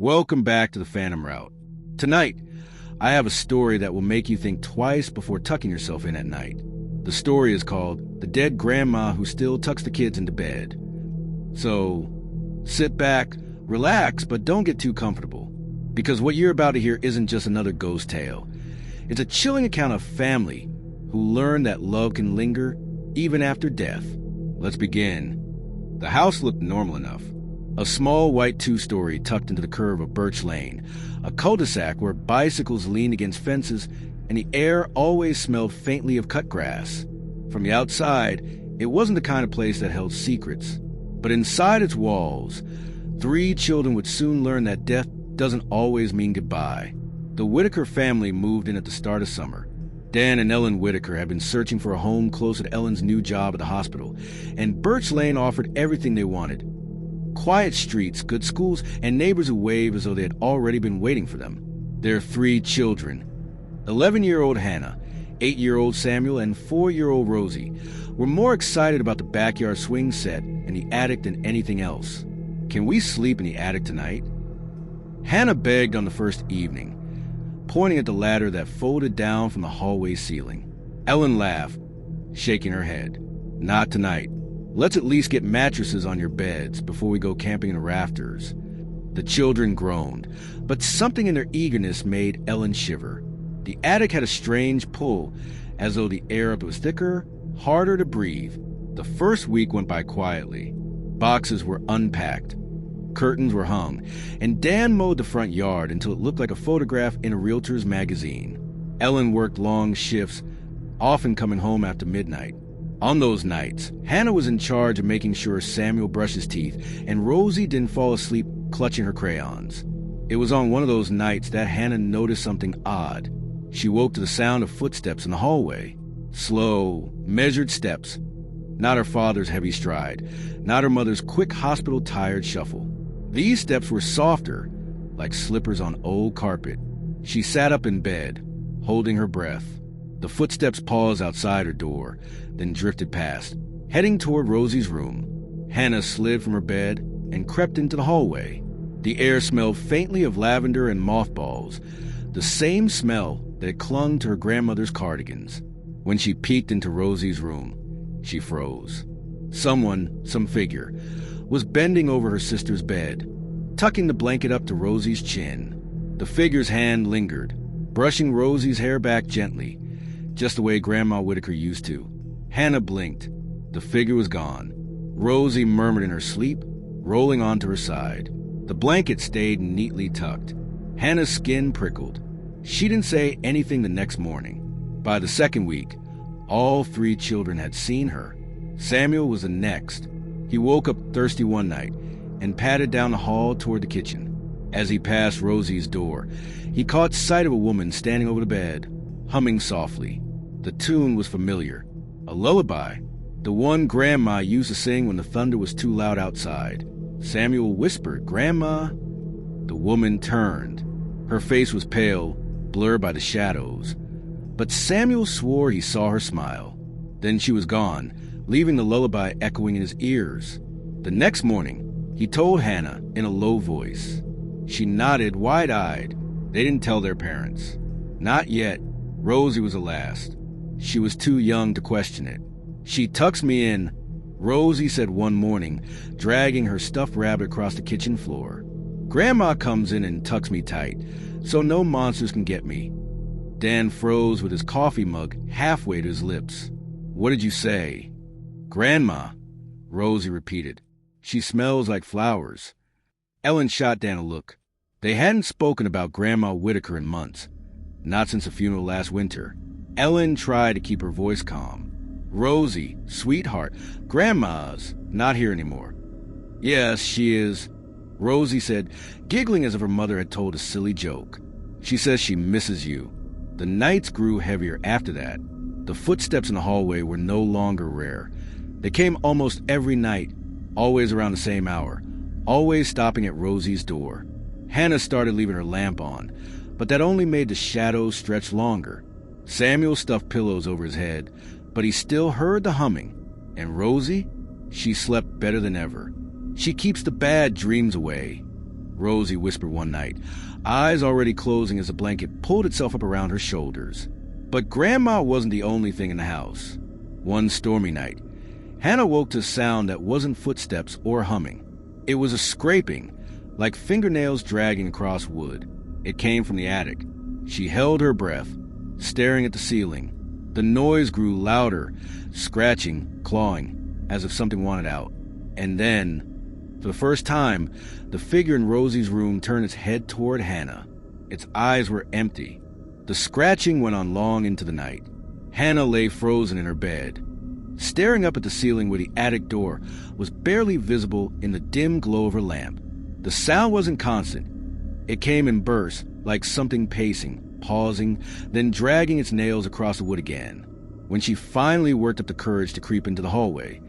Welcome back to the Phantom Route. Tonight, I have a story that will make you think twice before tucking yourself in at night. The story is called The Dead Grandma Who Still Tucks the Kids into Bed. So, sit back, relax, but don't get too comfortable. Because what you're about to hear isn't just another ghost tale. It's a chilling account of family who learn that love can linger even after death. Let's begin. The house looked normal enough. A small white two-story tucked into the curve of Birch Lane, a cul-de-sac where bicycles leaned against fences and the air always smelled faintly of cut grass. From the outside, it wasn't the kind of place that held secrets. But inside its walls, 3 children would soon learn that death doesn't always mean goodbye. The Whitaker family moved in at the start of summer. Dan and Ellen Whitaker had been searching for a home closer to Ellen's new job at the hospital, and Birch Lane offered everything they wanted. Quiet streets, good schools, and neighbors who waved as though they had already been waiting for them. Their 3 children, 11-year-old Hannah, 8-year-old Samuel, and 4-year-old Rosie, were more excited about the backyard swing set and the attic than anything else. "Can we sleep in the attic tonight?" Hannah begged on the first evening, pointing at the ladder that folded down from the hallway ceiling. Ellen laughed, shaking her head. "Not tonight. Let's at least get mattresses on your beds before we go camping in the rafters." The children groaned, but something in their eagerness made Ellen shiver. The attic had a strange pull, as though the air up was thicker, harder to breathe. The first week went by quietly. Boxes were unpacked. Curtains were hung, and Dan mowed the front yard until it looked like a photograph in a realtor's magazine. Ellen worked long shifts, often coming home after midnight. On those nights, Hannah was in charge of making sure Samuel brushed his teeth, and Rosie didn't fall asleep clutching her crayons. It was on one of those nights that Hannah noticed something odd. She woke to the sound of footsteps in the hallway. Slow, measured steps. Not her father's heavy stride, not her mother's quick hospital-tired shuffle. These steps were softer, like slippers on old carpet. She sat up in bed, holding her breath. The footsteps paused outside her door, then drifted past, heading toward Rosie's room. Hannah slid from her bed and crept into the hallway. The air smelled faintly of lavender and mothballs, the same smell that had clung to her grandmother's cardigans. When she peeked into Rosie's room, she froze. Someone, some figure, was bending over her sister's bed, tucking the blanket up to Rosie's chin. The figure's hand lingered, brushing Rosie's hair back gently, just the way Grandma Whitaker used to. Hannah blinked. The figure was gone. Rosie murmured in her sleep, rolling onto her side. The blanket stayed neatly tucked. Hannah's skin prickled. She didn't say anything the next morning. By the second week, all 3 children had seen her. Samuel was the next. He woke up thirsty one night and padded down the hall toward the kitchen. As he passed Rosie's door, he caught sight of a woman standing over the bed, humming softly. The tune was familiar. A lullaby, the one Grandma used to sing when the thunder was too loud outside. Samuel whispered, "Grandma." The woman turned. Her face was pale, blurred by the shadows. But Samuel swore he saw her smile. Then she was gone, leaving the lullaby echoing in his ears. The next morning, he told Hannah in a low voice. She nodded wide-eyed. They didn't tell their parents. Not yet. Rosie was the last. She was too young to question it. "She tucks me in," Rosie said one morning, dragging her stuffed rabbit across the kitchen floor. "Grandma comes in and tucks me tight, so no monsters can get me." Dan froze with his coffee mug halfway to his lips. "What did you say?" "Grandma," Rosie repeated. "She smells like flowers." Ellen shot Dan a look. They hadn't spoken about Grandma Whitaker in months, not since the funeral last winter. Ellen tried to keep her voice calm. "Rosie, sweetheart, Grandma's not here anymore." "Yes, she is," Rosie said, giggling as if her mother had told a silly joke. "She says she misses you." The nights grew heavier after that. The footsteps in the hallway were no longer rare. They came almost every night, always around the same hour, always stopping at Rosie's door. Hannah started leaving her lamp on, but that only made the shadows stretch longer. Samuel stuffed pillows over his head, but he still heard the humming. And Rosie? She slept better than ever. She keeps the bad dreams away. Rosie whispered one night, eyes already closing as the blanket pulled itself up around her shoulders. But Grandma wasn't the only thing in the house. One stormy night, Hannah woke to a sound that wasn't footsteps or humming. It was a scraping, like fingernails dragging across wood. It came from the attic. She held her breath, staring at the ceiling. The noise grew louder, scratching, clawing, as if something wanted out. And then, for the first time, the figure in Rosie's room turned its head toward Hannah. Its eyes were empty. The scratching went on long into the night. Hannah lay frozen in her bed, staring up at the ceiling where the attic door was barely visible in the dim glow of her lamp. The sound wasn't constant. It came in bursts, like something pacing, pausing, then dragging its nails across the wood again. When she finally worked up the courage to creep into the hallway,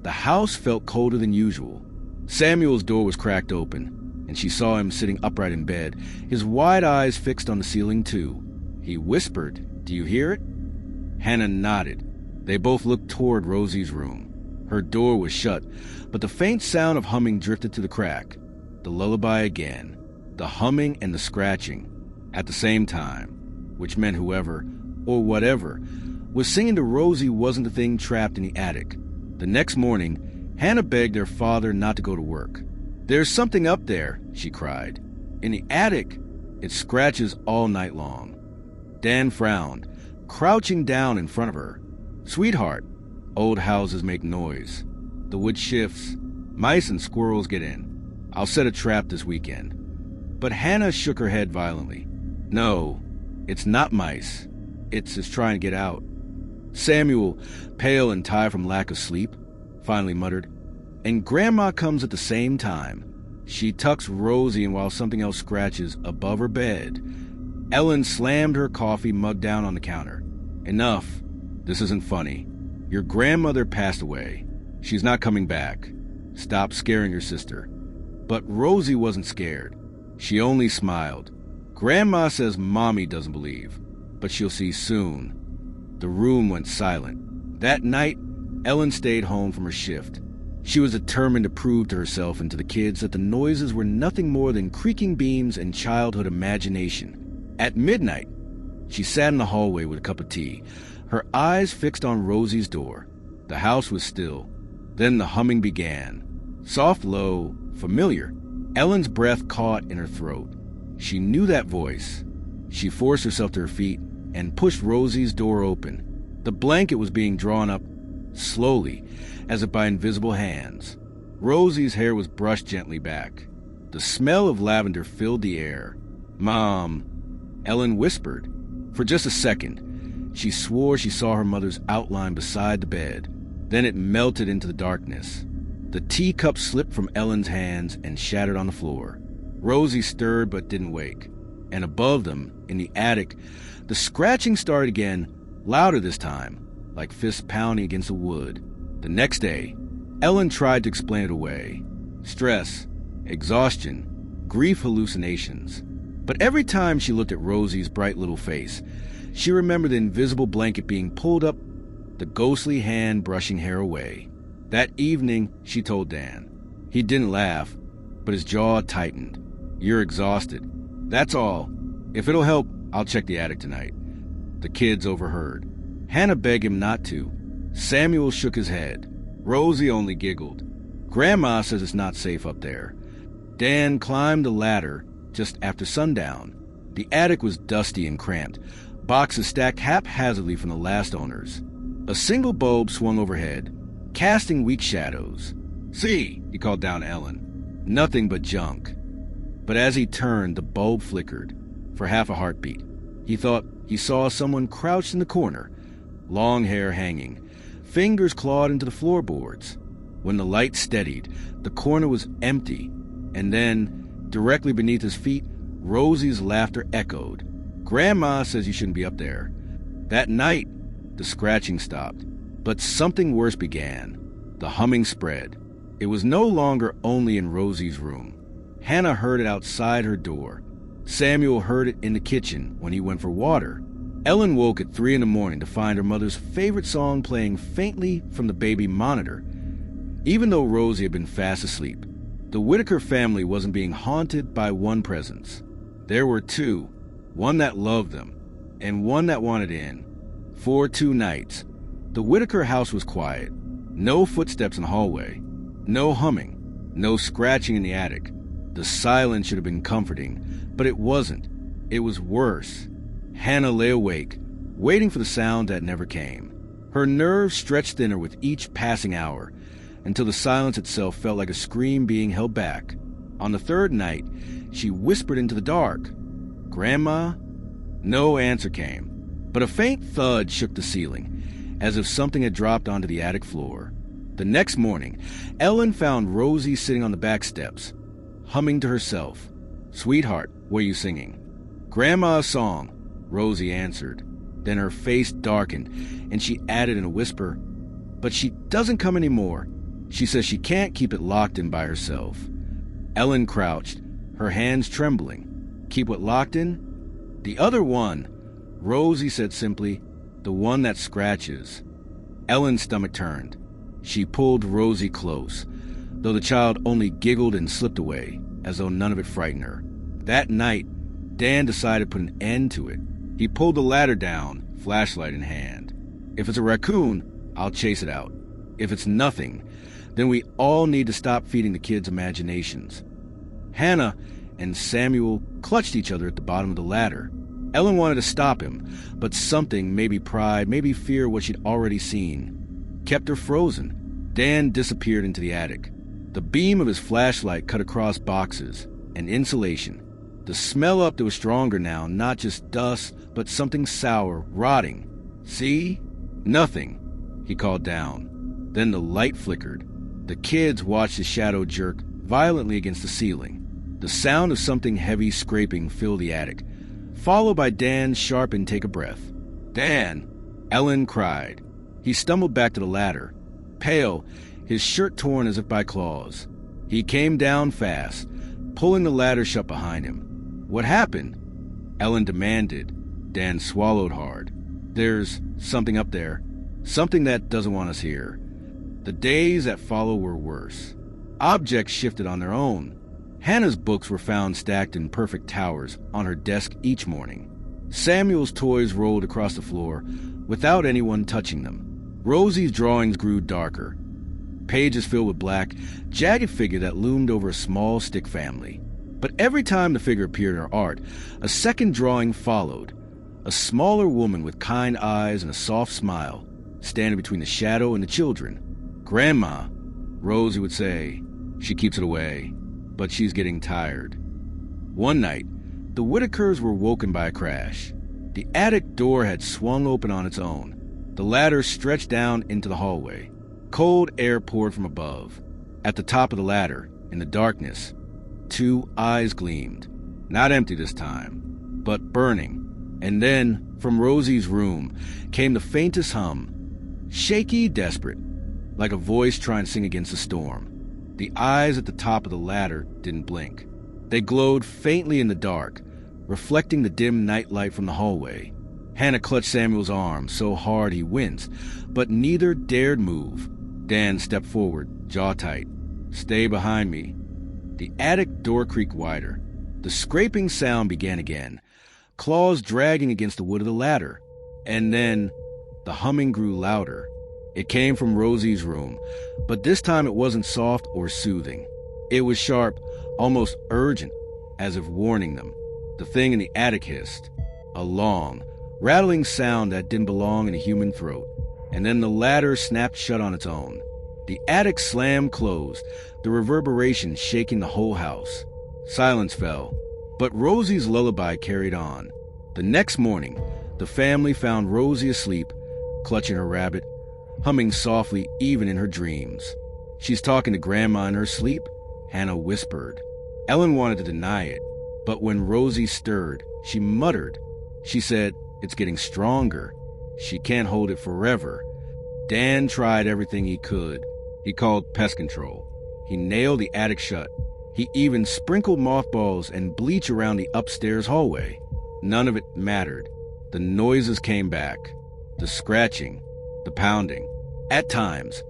the house felt colder than usual. Samuel's door was cracked open, and she saw him sitting upright in bed, his wide eyes fixed on the ceiling too. He whispered, "Do you hear it?" Hannah nodded. They both looked toward Rosie's room. Her door was shut, but the faint sound of humming drifted to the crack. The lullaby again. The humming and the scratching at the same time, which meant whoever, or whatever, was singing to Rosie wasn't the thing trapped in the attic. The next morning, Hannah begged her father not to go to work. "There's something up there," she cried. "In the attic. It scratches all night long." Dan frowned, crouching down in front of her. "Sweetheart, old houses make noise. The wood shifts. Mice and squirrels get in. I'll set a trap this weekend." But Hannah shook her head violently. "No, it's not mice. It's just trying to get out." Samuel, pale and tired from lack of sleep, finally muttered, "And Grandma comes at the same time. She tucks Rosie in while something else scratches above her bed." Ellen slammed her coffee mug down on the counter. "Enough. This isn't funny. Your grandmother passed away. She's not coming back. Stop scaring your sister." But Rosie wasn't scared. She only smiled. "Grandma says Mommy doesn't believe, but she'll see soon." The room went silent. That night, Ellen stayed home from her shift. She was determined to prove to herself and to the kids that the noises were nothing more than creaking beams and childhood imagination. At midnight, she sat in the hallway with a cup of tea, her eyes fixed on Rosie's door. The house was still. Then the humming began. Soft, low, familiar. Ellen's breath caught in her throat. She knew that voice. She forced herself to her feet and pushed Rosie's door open. The blanket was being drawn up slowly, as if by invisible hands. Rosie's hair was brushed gently back. The smell of lavender filled the air. "Mom," Ellen whispered. For just a second, she swore she saw her mother's outline beside the bed. Then it melted into the darkness. The teacup slipped from Ellen's hands and shattered on the floor. Rosie stirred but didn't wake. And above them, in the attic, the scratching started again, louder this time, like fists pounding against the wood. The next day, Ellen tried to explain it away. Stress, exhaustion, grief hallucinations. But every time she looked at Rosie's bright little face, she remembered the invisible blanket being pulled up, the ghostly hand brushing hair away. That evening, she told Dan. He didn't laugh, but his jaw tightened. "You're exhausted. That's all. If it'll help, I'll check the attic tonight." The kids overheard. Hannah begged him not to. Samuel shook his head. Rosie only giggled. "Grandma says it's not safe up there." Dan climbed the ladder just after sundown. The attic was dusty and cramped, boxes stacked haphazardly from the last owners. A single bulb swung overhead, casting weak shadows. "See," he called down to Ellen. Nothing but junk. But as he turned, the bulb flickered. For half a heartbeat, he thought he saw someone crouched in the corner, long hair hanging, fingers clawed into the floorboards. When the light steadied, the corner was empty, and then, directly beneath his feet, Rosie's laughter echoed. "Grandma says you shouldn't be up there." That night, the scratching stopped, but something worse began. The humming spread. It was no longer only in Rosie's room. Hannah heard it outside her door. Samuel heard it in the kitchen when he went for water. Ellen woke at 3 a.m. to find her mother's favorite song playing faintly from the baby monitor. Even though Rosie had been fast asleep, The Whitaker family wasn't being haunted by one presence. There were two, one that loved them, and one that wanted in. For 2 nights, the Whitaker house was quiet. No footsteps in the hallway, no humming, no scratching in the attic. The silence should have been comforting, but it wasn't. It was worse. Hannah lay awake, waiting for the sound that never came. Her nerves stretched thinner with each passing hour, until the silence itself felt like a scream being held back. On the 3rd night, she whispered into the dark, "Grandma?" No answer came, but a faint thud shook the ceiling, as if something had dropped onto the attic floor. The next morning, Ellen found Rosie sitting on the back steps, humming to herself. "Sweetheart, what are you singing?" "Grandma's song," Rosie answered. Then her face darkened, and she added in a whisper, "But she doesn't come anymore. She says she can't keep it locked in by herself." Ellen crouched, her hands trembling. "Keep what locked in?" "The other one," Rosie said simply. "The one that scratches." Ellen's stomach turned. She pulled Rosie close, though the child only giggled and slipped away, as though none of it frightened her. That night, Dan decided to put an end to it. He pulled the ladder down, flashlight in hand. "If it's a raccoon, I'll chase it out. If it's nothing, then we all need to stop feeding the kids' imaginations." Hannah and Samuel clutched each other at the bottom of the ladder. Ellen wanted to stop him, but something, maybe pride, maybe fear what she'd already seen, kept her frozen. Dan disappeared into the attic. The beam of his flashlight cut across boxes and insulation. The smell up there was stronger now, not just dust, but something sour, rotting. "See? Nothing," he called down. Then the light flickered. The kids watched the shadow jerk violently against the ceiling. The sound of something heavy scraping filled the attic, followed by Dan's sharp intake of breath. "Dan!" Ellen cried. He stumbled back to the ladder, pale, his shirt torn as if by claws. He came down fast, pulling the ladder shut behind him. "What happened?" Ellen demanded. Dan swallowed hard. "There's something up there. Something that doesn't want us here." The days that followed were worse. Objects shifted on their own. Hannah's books were found stacked in perfect towers on her desk each morning. Samuel's toys rolled across the floor without anyone touching them. Rosie's drawings grew darker. Pages filled with black, jagged figure that loomed over a small stick family. But every time the figure appeared in her art, a second drawing followed. A smaller woman with kind eyes and a soft smile, standing between the shadow and the children. "Grandma," Rosie would say. "She keeps it away, but she's getting tired." One night, the Whitakers were woken by a crash. The attic door had swung open on its own. The ladder stretched down into the hallway. Cold air poured from above. At the top of the ladder, in the darkness, 2 eyes gleamed. Not empty this time, but burning. And then, from Rosie's room, came the faintest hum. Shaky, desperate, like a voice trying to sing against a storm. The eyes at the top of the ladder didn't blink. They glowed faintly in the dark, reflecting the dim nightlight from the hallway. Hannah clutched Samuel's arm so hard he winced, but neither dared move. Dan stepped forward, jaw tight. "Stay behind me." The attic door creaked wider. The scraping sound began again, claws dragging against the wood of the ladder. And then the humming grew louder. It came from Rosie's room, but this time it wasn't soft or soothing. It was sharp, almost urgent, as if warning them. The thing in the attic hissed, a long, rattling sound that didn't belong in a human throat. And then the ladder snapped shut on its own. The attic slammed closed, the reverberation shaking the whole house. Silence fell, but Rosie's lullaby carried on. The next morning, the family found Rosie asleep, clutching her rabbit, humming softly even in her dreams. "She's talking to Grandma in her sleep," Hannah whispered. Ellen wanted to deny it, but when Rosie stirred, she muttered. She said, "It's getting stronger. She can't hold it forever." Dan tried everything he could. He called pest control. He nailed the attic shut. He even sprinkled mothballs and bleach around the upstairs hallway. None of it mattered. The noises came back. The scratching, the pounding. At times,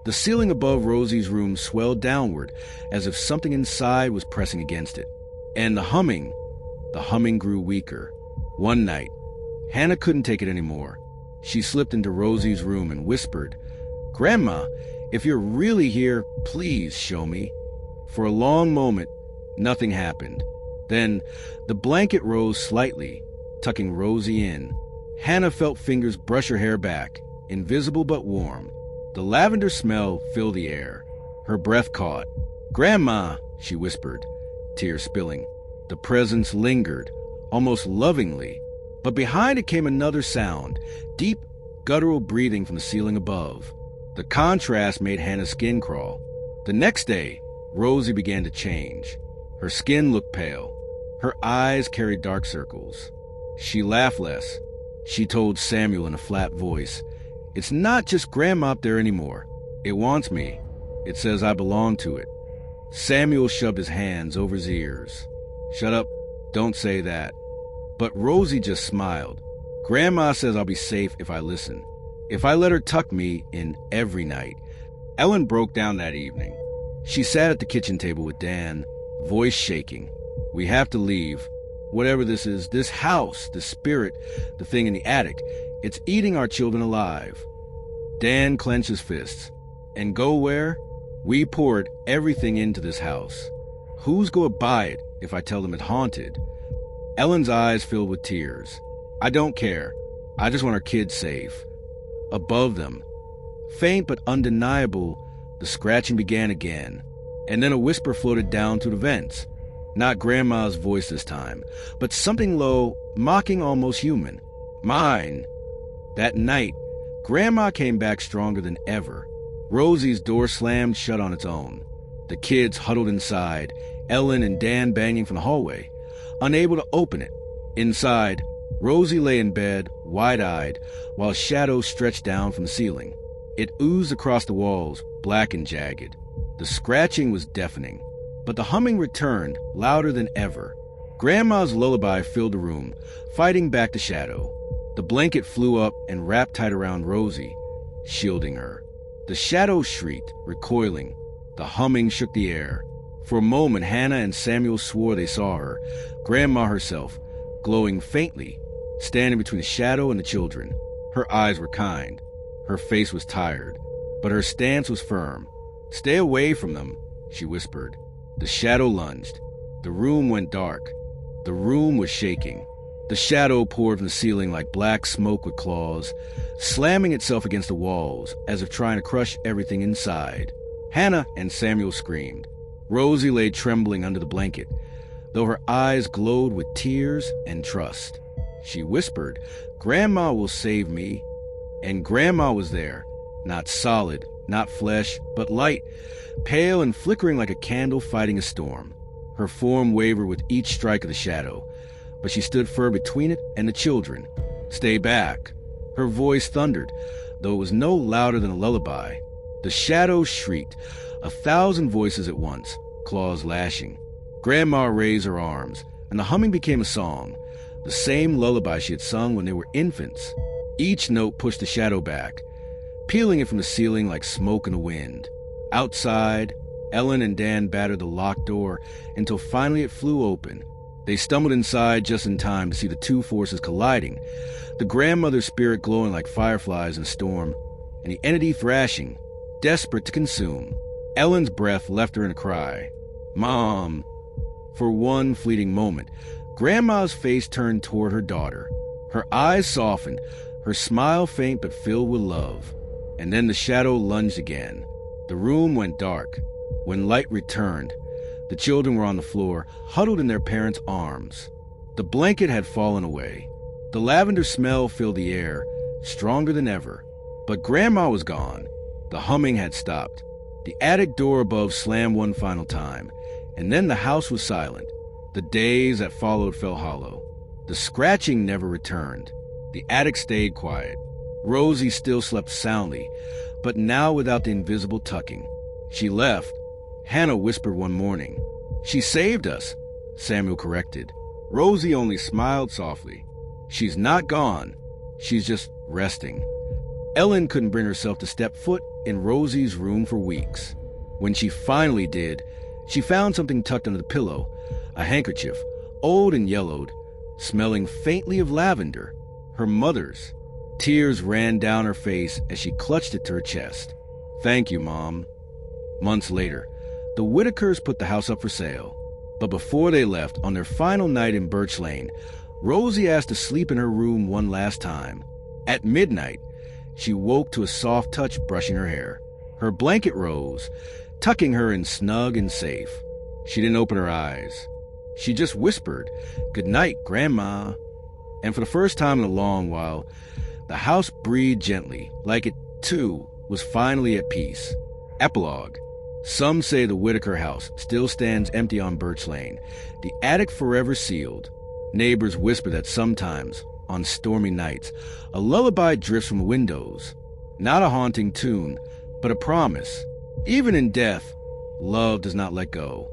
The ceiling above Rosie's room swelled downward as if something inside was pressing against it. And the humming grew weaker. One night, Hannah couldn't take it anymore. She slipped into Rosie's room and whispered, "Grandma, if you're really here, please show me." For a long moment, nothing happened. Then the blanket rose slightly, tucking Rosie in. Hannah felt fingers brush her hair back, invisible but warm. The lavender smell filled the air. Her breath caught. "Grandma," she whispered, tears spilling. The presence lingered, almost lovingly. But behind it came another sound, deep, guttural breathing from the ceiling above. The contrast made Hannah's skin crawl. The next day, Rosie began to change. Her skin looked pale. Her eyes carried dark circles. She laughed less. She told Samuel in a flat voice, "It's not just Grandma up there anymore. It wants me. It says I belong to it." Samuel shoved his hands over his ears. "Shut up. Don't say that." But Rosie just smiled. "Grandma says I'll be safe if I listen. If I let her tuck me in every night." Ellen broke down that evening. She sat at the kitchen table with Dan, voice shaking. "We have to leave. Whatever this is, this house, the spirit, the thing in the attic, it's eating our children alive." Dan clenched his fists. "And go where? We poured everything into this house. Who's going to buy it if I tell them it's haunted?" Ellen's eyes filled with tears. "I don't care. I just want our kids safe." Above them, faint but undeniable, the scratching began again, and then a whisper floated down through the vents. Not Grandma's voice this time, but something low, mocking, almost human. "Mine." That night, Grandma came back stronger than ever. Rosie's door slammed shut on its own. The kids huddled inside, Ellen and Dan banging from the hallway, unable to open it. Inside, Rosie lay in bed, wide-eyed, while shadows stretched down from the ceiling. It oozed across the walls, black and jagged. The scratching was deafening, but the humming returned, louder than ever. Grandma's lullaby filled the room, fighting back the shadow. The blanket flew up and wrapped tight around Rosie, shielding her. The shadow shrieked, recoiling. The humming shook the air. For a moment, Hannah and Samuel swore they saw her, Grandma herself, glowing faintly, standing between the shadow and the children. Her eyes were kind. Her face was tired, but her stance was firm. "Stay away from them," she whispered. The shadow lunged. The room went dark. The room was shaking. The shadow poured from the ceiling like black smoke with claws, slamming itself against the walls as if trying to crush everything inside. Hannah and Samuel screamed. Rosie lay trembling under the blanket, though her eyes glowed with tears and trust. She whispered, "Grandma will save me." And Grandma was there, not solid, not flesh, but light, pale and flickering like a candle fighting a storm. Her form wavered with each strike of the shadow, but she stood firm between it and the children. "Stay back." Her voice thundered, though it was no louder than a lullaby. The shadow shrieked, 1,000 voices at once, claws lashing. Grandma raised her arms, and the humming became a song, the same lullaby she had sung when they were infants. Each note pushed the shadow back, peeling it from the ceiling like smoke in the wind. Outside, Ellen and Dan battered the locked door until finally it flew open. They stumbled inside just in time to see the two forces colliding, the grandmother's spirit glowing like fireflies in a storm, and the entity thrashing, desperate to consume. Ellen's breath left her in a cry. "Mom!" For one fleeting moment, Grandma's face turned toward her daughter. Her eyes softened, her smile faint but filled with love. And then the shadow lunged again. The room went dark. When light returned, the children were on the floor, huddled in their parents' arms. The blanket had fallen away. The lavender smell filled the air, stronger than ever. But Grandma was gone. The humming had stopped. The attic door above slammed one final time, and then the house was silent. The days that followed fell hollow. The scratching never returned. The attic stayed quiet. Rosie still slept soundly, but now without the invisible tucking. She left. Hannah whispered one morning. "She saved us," Samuel corrected. Rosie only smiled softly. "She's not gone. She's just resting." Ellen couldn't bring herself to step foot in Rosie's room for weeks. When she finally did, she found something tucked under the pillow, a handkerchief, old and yellowed, smelling faintly of lavender, her mother's. Tears ran down her face as she clutched it to her chest. "Thank you, Mom." Months later, the Whitakers put the house up for sale. But before they left, on their final night in Birch Lane, Rosie asked to sleep in her room one last time. At midnight, she woke to a soft touch brushing her hair. Her blanket rose, tucking her in snug and safe. She didn't open her eyes. She just whispered, "Good night, Grandma." And for the first time in a long while, the house breathed gently, like it, too, was finally at peace. Epilogue. Some say the Whitaker house still stands empty on Birch Lane, the attic forever sealed. Neighbors whisper that sometimes, on stormy nights, a lullaby drifts from windows. Not a haunting tune, but a promise. Even in death, love does not let go.